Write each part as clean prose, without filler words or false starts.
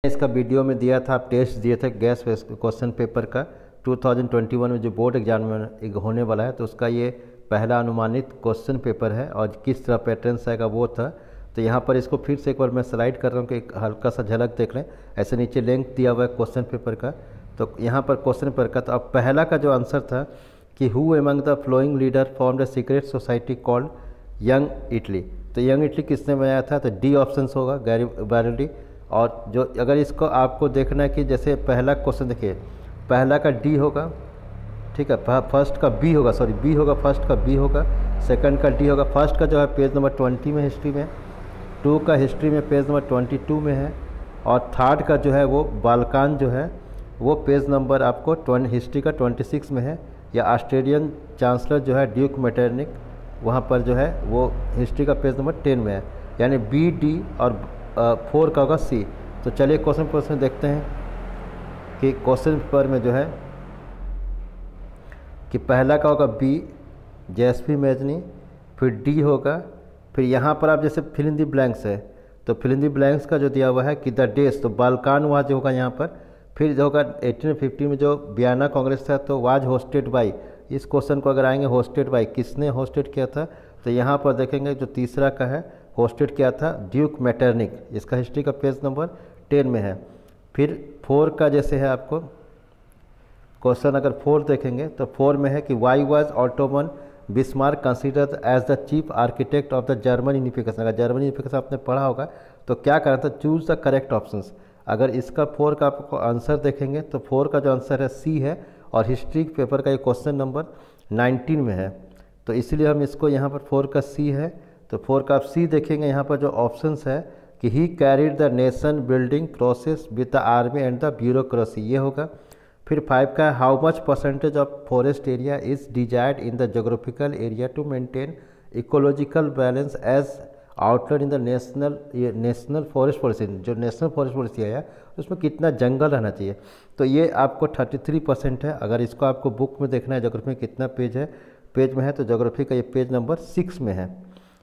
इसका वीडियो में दिया था, आप टेस्ट दिए थे गैस क्वेश्चन पेपर का 2021 में जो बोर्ड एग्जाम में होने वाला है, तो उसका ये पहला अनुमानित क्वेश्चन पेपर है और किस तरह पैटर्न आएगा वो था। तो यहाँ पर इसको फिर से एक बार मैं स्लाइड कर रहा हूँ कि एक हल्का सा झलक देख लें। ऐसे नीचे लिंक दिया हुआ है क्वेश्चन पेपर का, तो यहाँ पर क्वेश्चन पेपर का, तो अब पहला का जो आंसर था कि who among the flowing leader form the secret society called young Italy. तो यंग इटली किसने बनाया था, तो डी ऑप्शन होगा, गैरिबाल्डी। और जो अगर इसको आपको देखना है कि जैसे पहला क्वेश्चन देखिए, पहला का डी होगा, ठीक है, फर्स्ट का बी होगा, सॉरी बी होगा, फर्स्ट का बी होगा, सेकंड का डी होगा। फर्स्ट का जो है पेज नंबर 20 में हिस्ट्री में, 2 का हिस्ट्री में पेज नंबर 22 में है, और थर्ड का जो है वो बाल्कान जो है वो पेज नंबर आपको हिस्ट्री का 26 में है। या ऑस्ट्रेलियन चांसलर जो है ड्यूक मेटरनिक, वहाँ पर जो है वो हिस्ट्री का पेज नंबर 10 में है। यानी बी, डी और 4 का होगा सी। तो चलिए क्वेश्चन देखते हैं कि क्वेश्चन पेपर में जो है कि पहला का होगा बी, जेएसपी मेजनी, फिर डी होगा, फिर यहाँ पर आप जैसे फिल इन दी ब्लैंक्स है, तो फिल इन दी ब्लैंक्स का जो दिया हुआ है कि द डेज, तो बाल्कान वहाँ जो होगा यहाँ पर। फिर जो होगा 1850 में जो वियना कांग्रेस था, तो वाज होस्टेड बाई, इस क्वेश्चन को अगर आएंगे होस्टेड बाई, किसने होस्टेड किया था, तो यहाँ पर देखेंगे जो तीसरा का है होस्टेड किया था ड्यूक मेटरनिक, इसका हिस्ट्री का पेज नंबर 10 में है। फिर 4 का जैसे है आपको क्वेश्चन, अगर 4 देखेंगे तो 4 में है कि why was Otto von Bismarck considered as the chief architect of the German unification. अगर जर्मन यूनिफिकेशन आपने पढ़ा होगा तो क्या करना था, चूज द करेक्ट ऑप्शंस। अगर इसका 4 का आपको आंसर देखेंगे तो 4 का जो आंसर है सी है, और हिस्ट्री पेपर का ये क्वेश्चन नंबर 19 में है, तो इसलिए हम इसको यहाँ पर 4 का सी है। तो 4 का आप सी देखेंगे, यहाँ पर जो ऑप्शंस है कि he carried the nation building process with the army and the bureaucracy, ये होगा। फिर 5 का how much percentage of forest area is desired in the geographical area to maintain ecological balance as outline in the national forest policy. जो national forest policy है उसमें कितना जंगल रहना चाहिए, तो ये आपको 33% है। अगर इसको आपको बुक में देखना है जोग्राफी में कितना पेज में है, तो जोग्राफी का ये पेज नंबर 6 में है,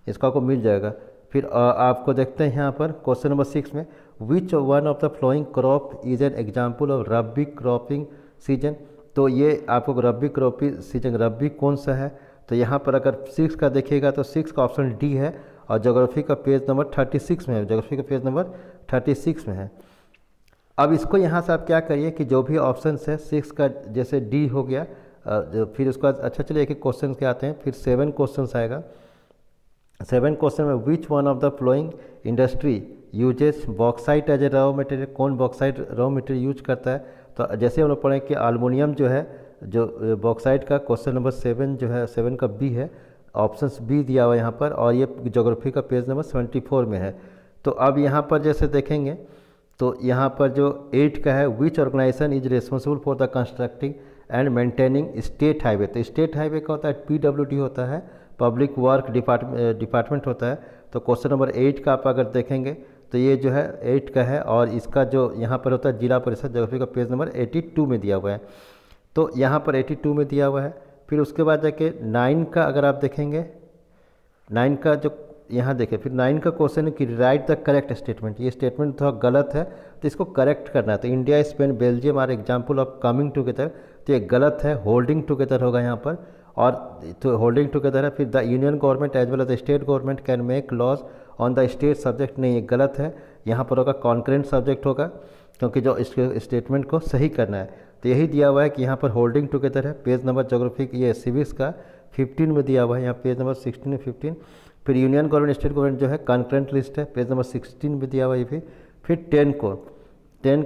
इसका आपको मिल जाएगा। फिर आपको देखते हैं यहाँ पर क्वेश्चन नंबर 6 में, which one of the flowing crop is an example of rabi cropping season. तो ये आपको रबी क्रॉपिंग सीजन, रबी कौन सा है, तो यहाँ पर अगर 6 का देखिएगा तो 6 का ऑप्शन डी है, और जोग्राफी का पेज नंबर 36 में है, जोग्राफी का पेज नंबर 36 में है। अब इसको यहाँ से आप क्या करिए कि जो भी ऑप्शन है 6 का जैसे डी हो गया, फिर उसके बाद अच्छा चलिए एक एक क्वेश्चन के आते हैं। फिर 7 क्वेश्चन आएगा। 7 क्वेश्चन में which one of the flowing industry uses bauxite as a raw material, कौन बॉक्साइट रॉ मटेरियल यूज करता है, तो जैसे हम लोग पढ़ें कि अल्मोनियम जो है, जो बॉक्साइट का क्वेश्चन नंबर 7 जो है 7 का बी है, ऑप्शंस बी दिया हुआ यहाँ पर, और ये ज्योग्राफी का पेज नंबर 74 में है। तो अब यहाँ पर जैसे देखेंगे तो यहाँ पर जो 8 का है, which organization is responsible for the constructing and maintaining state highway. तो स्टेट हाईवे का होता है PWD होता है, पब्लिक वर्क डिपार्टमेंट होता है। तो क्वेश्चन नंबर 8 का आप अगर देखेंगे तो ये जो है 8 का है, और इसका जो यहाँ पर होता है जिला परिषद, ज्योग्राफी का पेज नंबर 82 में दिया हुआ है, तो यहाँ पर 82 में दिया हुआ है। फिर उसके बाद जाके 9 का अगर आप देखेंगे, 9 का जो यहाँ देखें, फिर 9 का क्वेश्चन है कि राइट द करेक्ट स्टेटमेंट। ये स्टेटमेंट थोड़ा गलत है तो इसको करेक्ट करना है। तो India, Spain, Belgium are example of coming together, तो ये गलत है, होल्डिंग टुगेदर होगा यहाँ पर, और तो होल्डिंग टुगेदर है। फिर the union government as well as the state government can make laws on the state subject, नहीं ये गलत है, यहाँ पर होगा कॉन्करेंट सब्जेक्ट होगा, क्योंकि जो स्टेटमेंट को सही करना है। तो यही दिया हुआ है कि यहाँ पर होल्डिंग टुगेदर है। पेज नंबर जोग्राफी ये सिविक्स का 15 में दिया हुआ है, यहाँ पेज नंबर 16 में 15। फिर यूनियन गवर्नमेंट स्टेट गवर्नमेंट जो है कॉन्करेंट लिस्ट है, पेज नंबर 16 में दिया हुआ है ये भी। फिर 10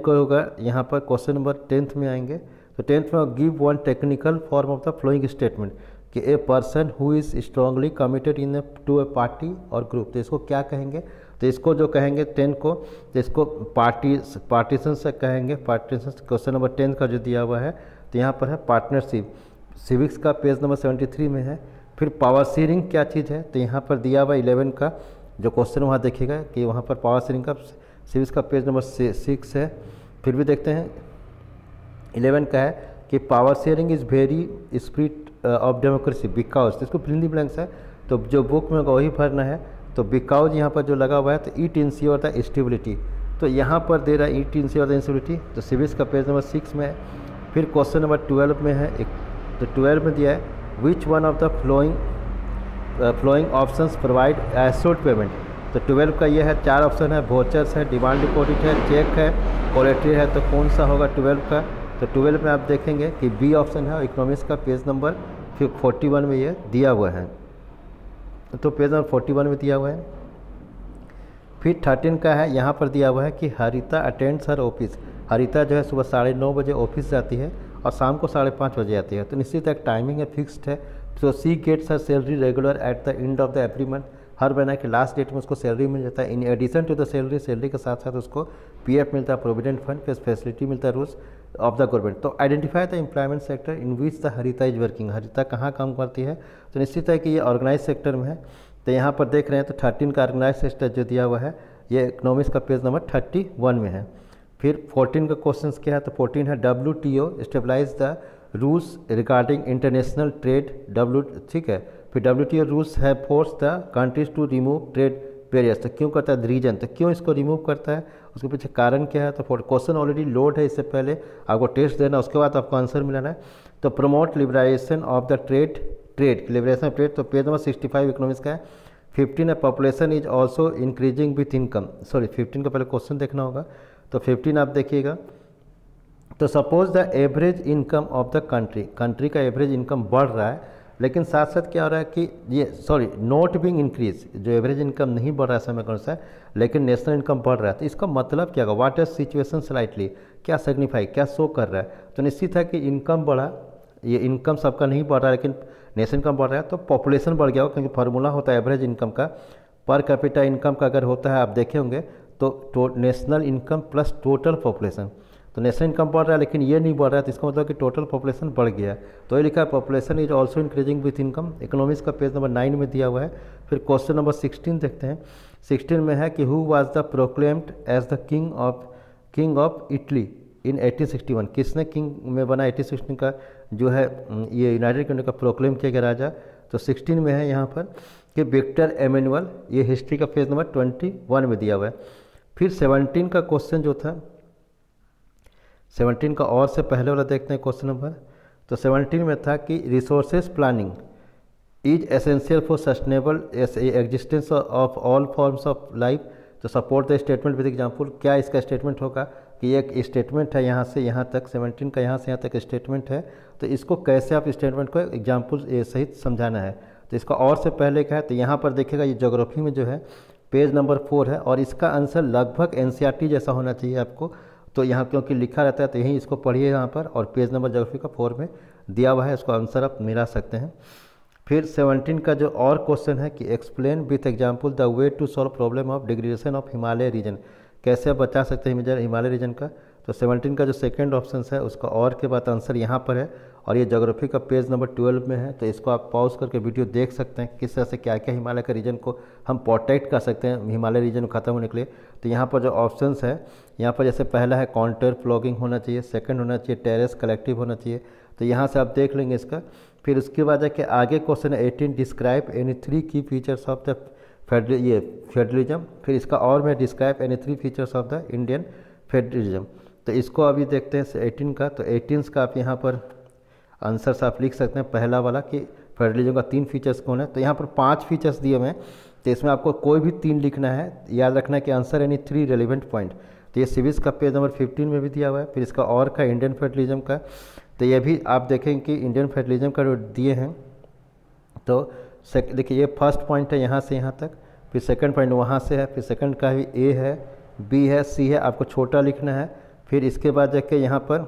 को होगा यहाँ पर क्वेश्चन नंबर 10th में आएंगे। तो 10th में give one technical form of the flowing statement, कि a person who is strongly committed in to a party और ग्रुप। तो इसको क्या कहेंगे, तो इसको जो कहेंगे 10 को, तो इसको पार्टीशन से कहेंगे, पार्टीशन। क्वेश्चन नंबर 10 का जो दिया हुआ है तो यहाँ पर है पार्टनरशिप, सिविक्स का पेज नंबर 73 में है। फिर पावर शेयरिंग क्या चीज़ है, तो यहाँ पर दिया हुआ 11 का जो क्वेश्चन वहाँ देखिएगा कि वहाँ पर पावर शेयरिंग का सिविक्स का पेज नंबर 6 है। फिर भी देखते हैं 11 का है कि power sharing is very spirit of democracy because, इसको फिल इन द ब्लैंक्स है, तो जो बुक में वही भरना है। तो बिकॉज यहाँ पर जो लगा हुआ है तो इट इंश्योर द स्टेबिलिटी, तो यहाँ पर दे रहा है ईट इंश्योर द इंश्योरिटी, तो सिविल्स का पेज नंबर 6 में है। फिर क्वेश्चन नंबर 12 में है एक, तो 12 में दिया है विच one of the flowing options provide assured payment. तो 12 का ये है, 4 ऑप्शन है, वोचर्स है, डिमांड डिपॉजिट है, चेक है, कोलेटरल है, तो कौन सा होगा 12 का। तो 12 में आप देखेंगे कि बी ऑप्शन है, और इकोनॉमिक्स का पेज नंबर 41 में ये दिया हुआ है, तो पेज नंबर 41 में दिया हुआ है। फिर 13 का है, यहाँ पर दिया हुआ है कि हरिता अटेंड्स हर ऑफिस। हरिता जो है सुबह 9:30 बजे ऑफिस जाती है और शाम को 5:30 बजे आती है, तो निश्चित एक टाइमिंग है, फिक्स्ड है। तो she gets her salary regular at the end of the every month. हर महीने के लास्ट डेट में उसको सैलरी मिल जाता है। In addition to the salary के साथ साथ उसको पीएफ मिलता है, प्रोविडेंट फंड प्लस फैसिलिटी मिलता है रूल्स ऑफ द गवर्नमेंट। तो identify the employment sector in which the Harita is working. Harita कहाँ काम करती है, तो निश्चित है कि ये ऑर्गेनाइज सेक्टर में है। तो यहाँ पर देख रहे हैं, तो 13 का ऑर्गेनाइज सेक्टर जो दिया हुआ है, ये इकोनॉमिक्स का पेज नंबर 31 में है। फिर 14 का क्वेश्चन क्या है, तो 14 है WTO stabilize the rules regarding international trade. ठीक है। फिर WTO रूल्स है force the countries to remove trade barriers. तो क्यों करता है रीजन, तो क्यों इसको रिमूव करता है, उसके पीछे कारण क्या है। तो क्वेश्चन ऑलरेडी लोड है, इससे पहले आपको टेस्ट देना, उसके बाद आपको आंसर मिलाना है। तो promote liberalisation of the trade liberation of trade, तो पेज नंबर 65 इकोनॉमिक्स का है। 15 है population is also increasing with income. Sorry 15 का पहले क्वेश्चन देखना होगा, तो 15 आप देखिएगा। तो suppose the average income of the country का एवरेज इनकम बढ़ रहा है, लेकिन साथ साथ क्या हो रहा है कि ये नॉट बिंग इंक्रीज, जो एवरेज इनकम नहीं बढ़ रहा है समय के अनुसार, लेकिन नेशनल इनकम बढ़ रहा है। तो इसका मतलब क्या होगा, व्हाट इज सिचुएशन स्लाइटली, क्या सिग्निफाई, क्या शो कर रहा है। तो निश्चित है कि इनकम बढ़ा, ये इनकम सबका नहीं बढ़ रहा है, लेकिन नेशनल इनकम बढ़ रहा है, तो पॉपुलेशन बढ़ गया होगा, क्योंकि फार्मूला होता है एवरेज इनकम का, पर कैपिटा इनकम का अगर होता है, आप देखे होंगे, तो national income plus total population. तो नेशनल इनकम बढ़ रहा है लेकिन ये नहीं बढ़ रहा है, तो इसका मतलब कि टोटल पॉपुलेशन बढ़ गया है। तो ये लिखा है population is also increasing with income, economics का पेज नंबर 9 में दिया हुआ है। फिर क्वेश्चन नंबर 16 देखते हैं। 16 में है कि who was the proclaimed as the king of Italy in 1861। किसने किंग में बना 1816 का जो है ये यूनाइटेड किंगडम का प्रोक्लेम किया गया राजा। तो 16 में है यहाँ पर कि विक्टर एमेनुअल, ये हिस्ट्री का पेज नंबर 21 में दिया हुआ है। फिर 17 का क्वेश्चन जो था, 17 का और से पहले वाला देखते हैं क्वेश्चन नंबर। तो 17 में था कि resources planning is essential for sustainable existence of all forms of life. तो support the statement with example, क्या इसका स्टेटमेंट होगा कि एक स्टेटमेंट है यहाँ से यहाँ तक, 17 का यहाँ से यहाँ तक स्टेटमेंट है, तो इसको कैसे आप स्टेटमेंट को एग्जाम्पल सहित समझाना है। तो इसका और से पहले का है, तो यहाँ पर देखिएगा ये ज्योग्राफी में जो है पेज नंबर 4 है, और इसका आंसर लगभग NCERT जैसा होना चाहिए आपको। तो यहाँ क्योंकि लिखा रहता है तो यहीं इसको पढ़िए यहाँ पर, और पेज नंबर ज्योग्राफी का 4 में दिया हुआ है, इसको आंसर आप मिला सकते हैं। फिर 17 का जो और क्वेश्चन है कि explain with example the way to solve problem of degradation of Himalaya region, कैसे आप बचा सकते हैं हिमालय रीजन का। तो 17 का जो सेकंड ऑप्शन है उसका और के बाद आंसर यहाँ पर है, और ये ज्योग्राफी का पेज नंबर 12 में है। तो इसको आप पॉज करके वीडियो देख सकते हैं किस तरह से क्या क्या हिमालय का रीजन को हम प्रोटेक्ट कर सकते हैं हिमालय रीजन खत्म होने के लिए। तो यहाँ पर जो ऑप्शंस है, यहाँ पर जैसे पहला है कॉन्टर फ्लॉगिंग होना चाहिए, सेकंड होना चाहिए टेरेस कलेक्टिव होना चाहिए। तो यहाँ से आप देख लेंगे इसका। फिर उसके बाद जाके आगे क्वेश्चन है 18 डिस्क्राइब एनी 3 की फीचर्स ऑफ द फेडरलिज्म। फिर इसका और में describe any 3 features of the Indian federalism. तो इसको अभी देखते हैं 18 का। तो 18 का आप यहाँ पर आंसर्स आप लिख सकते हैं। पहला वाला कि फेडरलिज्म का 3 फीचर्स कौन है, तो यहाँ पर 5 फीचर्स दिए हुए हैं, तो इसमें आपको कोई भी 3 लिखना है। याद रखना है कि आंसर यानी 3 रेलिवेंट पॉइंट। तो ये सिविल्स का पेज नंबर 15 में भी दिया हुआ है। फिर इसका और का इंडियन फेडरलिज्म का, तो ये भी आप देखेंगे कि इंडियन फेडरलिज्म का जो दिए हैं। तो देखिए ये फर्स्ट पॉइंट है यहाँ से यहाँ तक, फिर सेकंड पॉइंट वहाँ से है, फिर सेकंड का भी A है, B है, C है, आपको छोटा लिखना है। फिर इसके बाद जाके यहाँ पर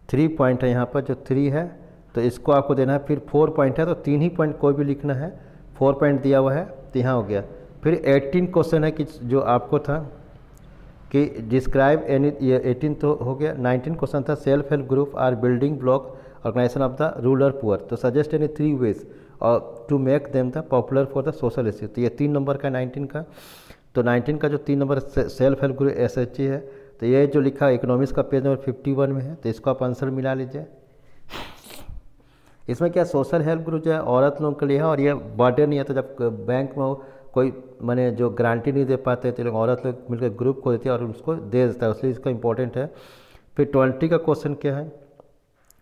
3 पॉइंट है, यहाँ पर जो 3 है तो इसको आपको देना है। फिर 4 पॉइंट है, तो 3 ही पॉइंट कोई भी लिखना है। 4 पॉइंट दिया हुआ है, तो यहाँ हो गया। फिर 18 क्वेश्चन है कि जो आपको था कि डिस्क्राइब एनी, ये 18 तो हो गया। 19 क्वेश्चन था self help group are building block organisation of the rural poor. तो सजेस्ट एनी 3 वेज और to make them the popular for the social issue. तो ये 3 नंबर का 19 का। तो 19 का जो 3 number self help group SHG है, तो ये जो लिखा इकोनॉमिक्स का पेज नंबर 51 में है, तो इसको आप आंसर मिला लीजिए। इसमें क्या सोशल हेल्प ग्रुप जो है औरत लोगों के लिए है, और ये बर्डन नहीं है। तो जब बैंक में कोई माने जो गारंटी नहीं दे पाते तो लोग औरत लोग मिलकर ग्रुप को देती है और उसको दे देता है, इसलिए इसका इंपॉर्टेंट है। फिर 20 का क्वेश्चन क्या है,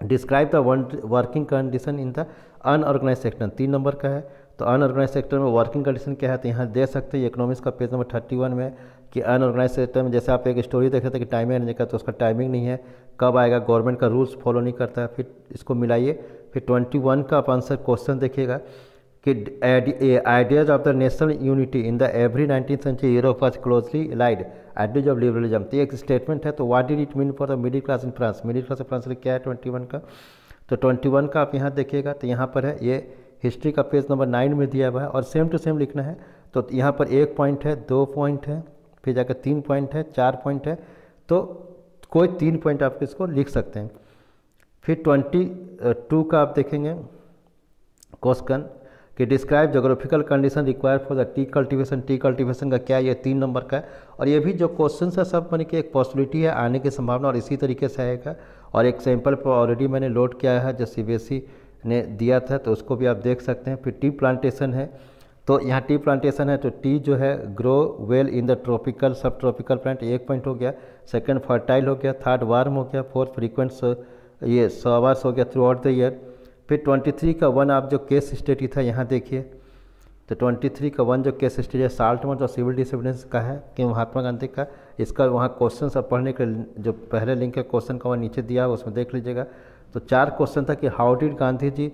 describe the working condition in the unorganised sector, 3 number का है। तो अनऑर्गेनाइज सेक्टर में वर्किंग कंडीशन क्या है, तो यहाँ दे सकते हैं इकोनॉमिक्स का पेज नंबर 31 में कि अनऑर्गेनाइज सेक्टर में जैसे आप एक स्टोरी देख रहे थे कि टाइमिंग एनर्जी का, तो उसका टाइमिंग नहीं है, कब आएगा, गवर्नमेंट का रूल्स फॉलो नहीं करता है। फिर इसको मिलाइए। फिर 21 का आप आंसर क्वेश्चन देखिएगा कि ideas of the national unity in the every 19th century Europe was closely allied ideas of liberalism. तो एक स्टेटमेंट है, तो what did it mean for the middle class in France, middle class in France क्या है 21 का। तो 21 का आप यहाँ देखिएगा, तो यहाँ पर है ये हिस्ट्री का पेज नंबर 9 में दिया हुआ है और सेम टू सेम लिखना है। तो यहाँ पर 1 पॉइंट है, 2 पॉइंट है, फिर जाकर 3 पॉइंट है, 4 पॉइंट है, तो कोई 3 पॉइंट आप इसको लिख सकते हैं। फिर 22 का आप देखेंगे क्वेश्चन कि describe geographical condition required for the T cultivation, T cultivation का क्या है, ये 3 नंबर का है। और ये भी जो क्वेश्चन है सब माने कि एक पॉसिबिलिटी है आने की संभावना, और इसी तरीके से आएगा। और एक सैंपल पर ऑलरेडी मैंने लोड किया है जो CBSE ने दिया था, तो उसको भी आप देख सकते हैं। फिर टी प्लांटेशन है, तो यहाँ टी प्लांटेशन है, तो टी जो है grow well in the tropical सब ट्रॉपिकल प्लांट, 1 पॉइंट हो गया। सेकंड फर्टाइल हो गया, थर्ड वार्म हो गया, फोर्थ फ्रीक्वेंट ये सवार्स हो गया थ्रू आउट द ईयर। फिर 23 का 1 आप जो केस स्टडी था यहाँ देखिए, तो 23 का 1 जो केस स्टडी है साल्ट मर्ज और सिविल डिसोबीडियंस का है कि महात्मा गांधी का, इसका वहाँ क्वेश्चन सब पढ़ने के जो पहले लिंक है क्वेश्चन का वहाँ नीचे दिया है उसमें देख लीजिएगा। तो 4 क्वेश्चन था कि how did Gandhi ji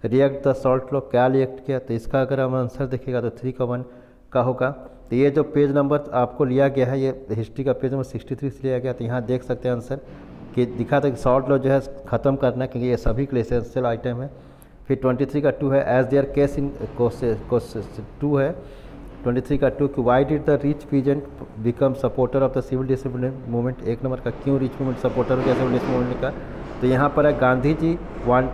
react the salt law, क्या रिएक्ट किया, तो इसका अगर हम आंसर देखिएगा तो 3 का 1 का होगा। तो ये जो पेज नंबर आपको लिया गया है, ये हिस्ट्री का पेज नंबर 63 से लिया गया, तो यहाँ देख सकते हैं आंसर कि दिखा था कि सॉल्ट लॉ जो है ख़त्म करना है क्योंकि ये सभी के लिए एसेंशियल आइटम है। फिर 23 का 2 है as there case in course 2 है 23 का 2 कि why did the rich peasant become supporter of the civil disobedience movement, 1 number का क्यों रिच मूवमेंट सपोर्टर हो गया सिविल डिसोबीडियंस मूवमेंट का। तो यहाँ पर है गांधी जी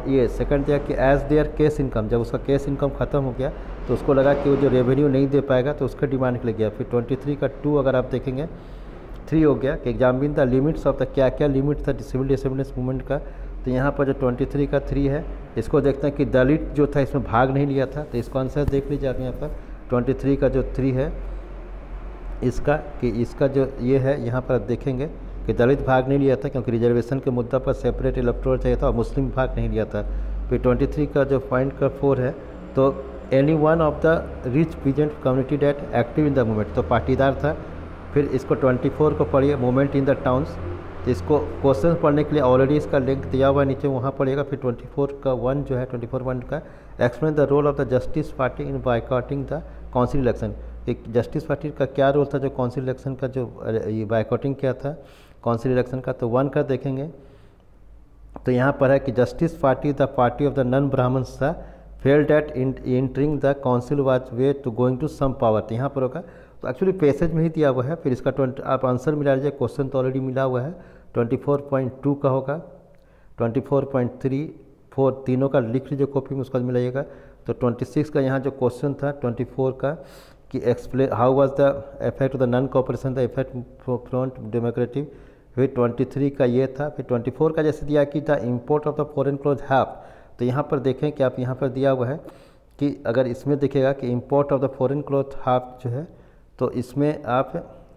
ये सेकंड दिया कि एज देयर केस इनकम, जब उसका केस इनकम ख़त्म हो गया तो उसको लगा कि वो जो रेवेन्यू नहीं दे पाएगा तो उसका डिमांड के लिए गया। फिर 23 का 2 अगर आप देखेंगे 3 हो गया कि examine the limits of the, क्या क्या लिमिट था सिविल डिसोबीडियंस मूवमेंट का। तो यहाँ पर जो 23 का 3 है इसको देखते हैं कि दलित जो था इसमें भाग नहीं लिया था, तो इसको आंसर देख लीजिए आप यहाँ पर 23 का जो 3 है इसका कि इसका जो ये है यहाँ पर आप देखेंगे कि दलित भाग नहीं लिया था क्योंकि रिजर्वेशन के मुद्दा पर सेपरेट इलेक्टोरल चाहिए था और मुस्लिम भाग नहीं लिया था। फिर 23 का जो पॉइंट का 4 है तो any one of the rich peasant community that active in the movement, तो पाटीदार था। फिर इसको 24 को पढ़िए मूवमेंट इन द टाउन्स, तो इसको क्वेश्चन पढ़ने के लिए ऑलरेडी इसका लिंक दिया हुआ है नीचे, वहाँ पढ़िएगा। फिर 24 का 1 जो है 24 1 का explain the role of the justice party in boycotting the council election, एक जस्टिस पार्टी का क्या रोल था जो काउंसिल इलेक्शन का जो ये बाइकआउटिंग किया था काउंसिल इलेक्शन का। तो 1 का देखेंगे तो यहाँ पर है कि justice party the party of the non Brahmins था failed at entering the council was way to going to some power, तो यहाँ पर होगा। तो एक्चुअली पैसेज में ही दिया हुआ है, फिर इसका आप आंसर मिला लीजिए, क्वेश्चन तो ऑलरेडी मिला हुआ है। 24.2 का होगा, 24.3 4 तीनों का लिख लीजिए कॉपी में, उसका मिलाइएगा। तो 26 का यहाँ जो क्वेश्चन था 24 का कि explain how was the effect of the non cooperation the effect front democratic. फिर 23 का ये था। फिर 24 का जैसे दिया कि the import of the foreign cloth have, तो यहाँ पर देखें कि आप यहाँ पर दिया हुआ है कि अगर इसमें देखिएगा कि import of the foreign cloth have जो है, तो इसमें आप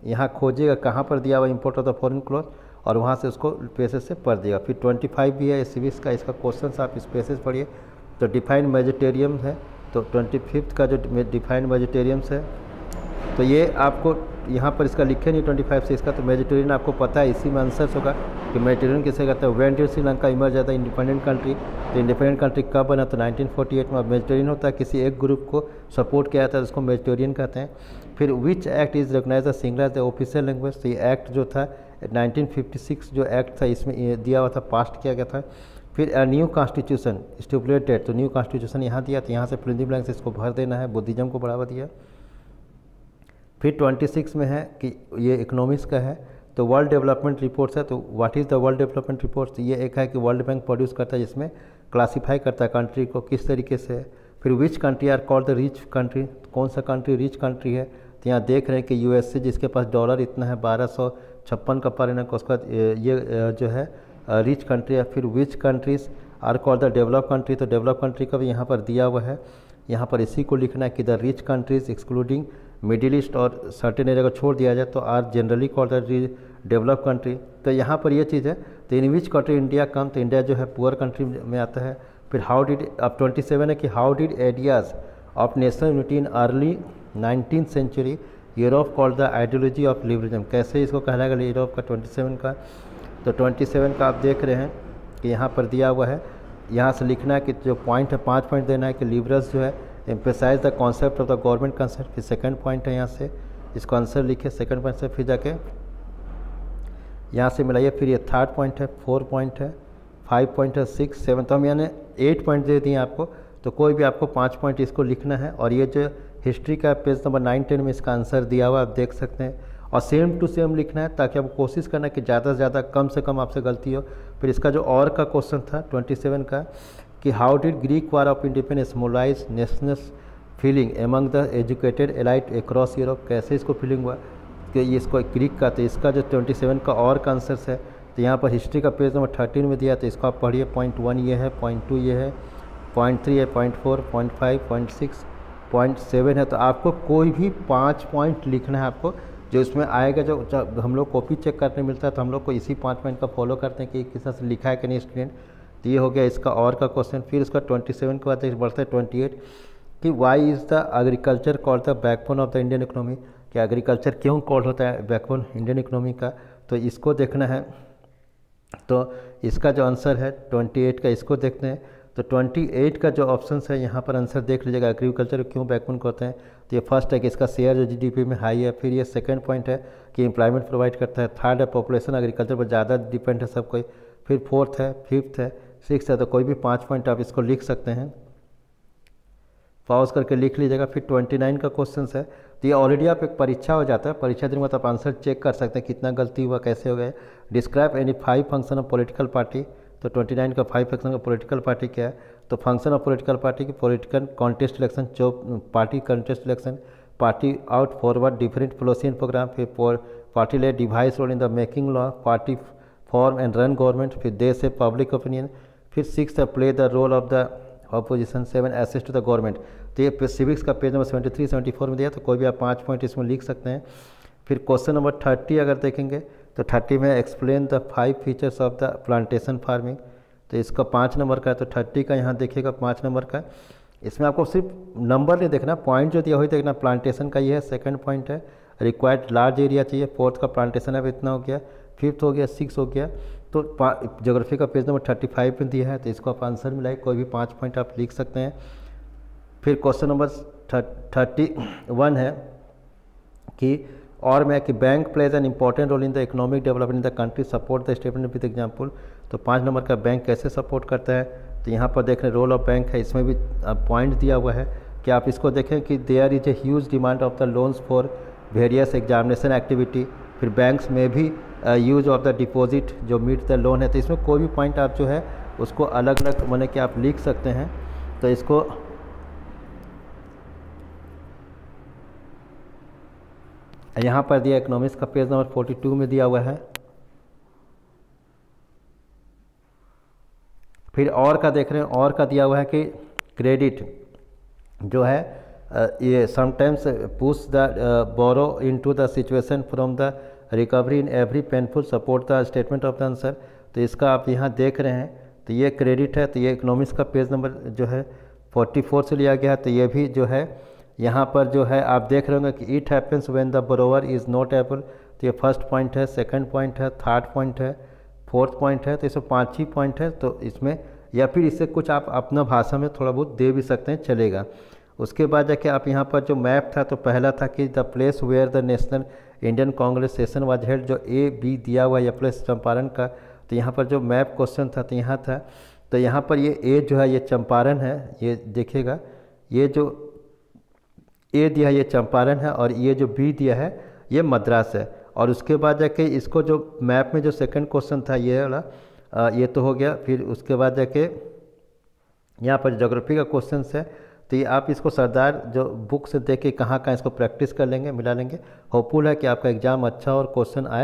यहाँ खोजिएगा कहाँ पर दिया हुआ import of the foreign cloth और वहाँ से उसको पेसेज से पढ़ दिएगा। फिर 25 भी है सिविक्स का, इसका क्वेश्चन आप इस पेसेज पढ़िए। तो डिफाइंड वेजिटेरियम है, तो 25 का जो डिफाइंड वेजिटेरियम्स है तो ये आपको यहाँ पर इसका लिखे नहीं 25 से इसका, तो वेजिटेरियन आपको पता है, इसी में आंसर्स होगा कि वेजिटेरियन किसे कहता है। When did Sri Lanka emerge as the independent country, तो इंडिपेंडेंट कंट्री कब बना, तो 1948 में। वेजिटेरियन होता है किसी एक ग्रुप को सपोर्ट किया जाता है उसको वेजिटेरियन कहते हैं। फिर which act is recognise the single as the official language, तो ये एक्ट जो था 1956 जो एक्ट था इसमें ये दिया हुआ था, पास्ट किया गया था। फिर न्यू कॉन्स्टिट्यूशन स्टिपुलेटेड, तो न्यू कॉन्स्टिट्यूशन यहाँ दिया, तो यहाँ से फिल इन द ब्लैंक्स इसको भर देना है, बुद्धिज्म को बढ़ावा दिया। फिर 26 में है कि ये इकोनॉमिक्स का है, तो वर्ल्ड डेवलपमेंट रिपोर्ट्स है, तो what is the world development reports, ये एक है कि वर्ल्ड बैंक प्रोड्यूस करता है जिसमें क्लासीफाई करता है कंट्री को किस तरीके से। फिर which country are called the rich country, कौन सा कंट्री रिच कंट्री है, तो यहाँ देख रहे हैं कि यूएसए जिसके पास डॉलर इतना है 1256 का पर एनम, उसका ये जो है रिच कंट्री है। फिर which countries are called the developed country, तो डेवलप कंट्री का भी यहाँ पर दिया हुआ है। यहाँ पर इसी को लिखना है कि the rich countries excluding middle east और सर्टेन एरिया को छोड़ दिया जाए तो are generally called the developed country. तो यहाँ पर ये चीज़ है, तो इन विच कंट्री इंडिया कम, तो इंडिया जो है पुअर कंट्री में आता है। फिर हाउ डिड, अब 27 है कि how did ideas of national unity in early 19th century Europe called the ideology of liberalism, कैसे इसको कहलाएगा यूरोप का 27 का। तो 27 का आप देख रहे हैं कि यहाँ पर दिया हुआ है, यहाँ से लिखना है कि जो पॉइंट है 5 पॉइंट देना है कि लिबरल्स जो है emphasise the concept of the government concern. फिर सेकंड पॉइंट है, यहाँ से इसको आंसर लिखे सेकंड पॉइंट से, फिर जाके यहाँ से मिलाइए। फिर ये थर्ड पॉइंट है, 4 पॉइंट है, 5 पॉइंट है, 6, 7, तो हम यानी 8 पॉइंट दे दिए आपको। तो कोई भी आपको 5 पॉइंट इसको लिखना है। और ये जो हिस्ट्री का पेज नंबर 9, 10 में इसका आंसर दिया हुआ आप देख सकते हैं, और सेम टू सेम लिखना है ताकि आपको कोशिश करना है कि ज़्यादा से ज़्यादा कम से कम आपसे गलती हो। फिर इसका जो और का क्वेश्चन था 27 का कि how did Greek war of independence mobilise national feeling among the educated elite across Europe, कैसे इसको फीलिंग हुआ कि ये इसको ग्रीक का। तो इसका जो 27 का और का आंसर है, तो यहाँ पर हिस्ट्री का पेज नंबर 13 में दिया, तो इसको आप पढ़िए। पॉइंट 1 ये है, पॉइंट 2 ये है, पॉइंट 3 है, पॉइंट 4, पॉइंट 5, पॉइंट 6, पॉइंट 7 है। तो आपको कोई भी 5 पॉइंट लिखना है आपको, जो इसमें आएगा। जो जब हम लोग कॉपी चेक करने मिलता है तो हम लोग को इसी 5 पॉइंट का फॉलो करते हैं कि किस तरह से लिखा है कि नहीं स्टूडेंट। तो ये हो गया इसका और का क्वेश्चन। फिर इसका 27 के बाद बढ़ता है 28 कि why is the agriculture called the backbone of the Indian economy, कि एग्रीकल्चर क्यों कॉल्ड होता है बैकबोन इंडियन इकोनॉमी का। तो इसको देखना है। तो इसका जो आंसर है 28 का, इसको देखते हैं। तो 28 का जो ऑप्शन है यहाँ पर आंसर देख लीजिएगा, एग्रीकल्चर क्यों बैकबोन कहते हैं। तो ये फर्स्ट है कि इसका शेयर जो जीडीपी में हाई है। फिर ये सेकंड पॉइंट है कि एम्प्लॉयमेंट प्रोवाइड करता है। थर्ड है पॉपुलेशन एग्रीकल्चर पर ज़्यादा डिपेंड है सब कोई। फिर फोर्थ है, फिफ्थ है, सिक्स है। तो कोई भी 5 पॉइंट आप इसको लिख सकते हैं, पॉज करके लिख लीजिएगा। फिर 29 का क्वेश्चन है, तो ये ऑलरेडी आप एक परीक्षा हो जाता है, परीक्षा देने के बाद आप आंसर चेक कर सकते हैं कितना गलती हुआ, कैसे हो गए। Describe any 5 function of political party. तो 29 का 5 फंक्शन ऑफ पॉलिटिकल पार्टी क्या है। तो फंक्शन ऑफ पॉलिटिकल पार्टी की पॉलिटिकल कॉन्टेस्ट इलेक्शन, जो party contest election, party out forward different policy and programme. फिर party play decisive role in the making law, party form and run government. फिर they say public opinion. फिर 6 है play the role of the opposition. 7 assist to the government. तो ये civics का page number 73, 74 में दिया, तो कोई भी आप 5 पॉइंट इसमें लिख सकते हैं। फिर क्वेश्चन नंबर 30 अगर देखेंगे तो 30 में explain the 5 features of the plantation farming. तो इसका 5 नंबर का है। तो 30 का यहाँ देखिएगा 5 नंबर का। इसमें आपको सिर्फ नंबर नहीं देखना, पॉइंट जो दिया वही देखना। प्लांटेशन का ये है, सेकंड पॉइंट है रिक्वायर्ड लार्ज एरिया चाहिए। फोर्थ का प्लांटेशन अब इतना हो गया, फिफ्थ हो गया, 6 हो गया। तो ज्योग्राफी का पेज नंबर 35 में दिया है, तो इसको आप आंसर मिलाए, कोई भी 5 पॉइंट आप लिख सकते हैं। फिर क्वेश्चन नंबर 31 है कि और मैं कि bank plays an important role in the economic development in the country, support the statement with example. तो 5 नंबर का बैंक कैसे सपोर्ट करता है। तो यहाँ पर देख रहे हैं रोल ऑफ बैंक है, इसमें भी पॉइंट दिया हुआ है कि आप इसको देखें कि there is a huge demand of the loans for various examination activity. फिर बैंक्स में भी यूज ऑफ द डिपॉजिट जो मीट द लोन है। तो इसमें कोई भी पॉइंट आप जो है उसको अलग अलग माने कि आप लिख सकते हैं। तो इसको यहाँ पर दिया इकोनॉमिक्स का पेज नंबर 42 में दिया हुआ है। फिर और का देख रहे हैं, और का दिया हुआ है कि क्रेडिट जो है ये sometimes push the borrow into the situation from the recovery in every painful, support the statement of the answer. तो इसका आप यहाँ देख रहे हैं, तो ये क्रेडिट है। तो ये इकोनॉमिक्स का पेज नंबर जो है 44 से लिया गया है। तो ये भी जो है यहाँ पर जो है आप देख रहे होंगे कि it happens when the borrower is not able. तो ये फर्स्ट पॉइंट है, सेकंड पॉइंट है, थर्ड पॉइंट है, फोर्थ पॉइंट है। तो इसमें 5 ही पॉइंट है। तो इसमें या फिर इससे कुछ आप अपना भाषा में थोड़ा बहुत दे भी सकते हैं, चलेगा। उसके बाद जाके आप यहाँ पर जो मैप था, तो पहला था कि the place where the national Indian Congress session was held, जो ए बी दिया हुआ है, या प्लेस चंपारण का। तो यहाँ पर जो मैप क्वेश्चन था तो यहाँ था, तो यहाँ पर ये ए जो है ये चंपारण है, ये देखिएगा, ये जो ए दिया है ये चंपारण है, और ये जो बी दिया है ये मद्रास है। और उसके बाद जाके इसको जो मैप में जो सेकंड क्वेश्चन था ये वाला, ये तो हो गया। फिर उसके बाद जाके यहाँ पर ज्योग्राफी का क्वेश्चन है, तो ये आप इसको सरदार जो बुक से देख के कहाँ इसको प्रैक्टिस कर लेंगे, मिला लेंगे। होपफुल है कि आपका एग्ज़ाम अच्छा और क्वेश्चन आए।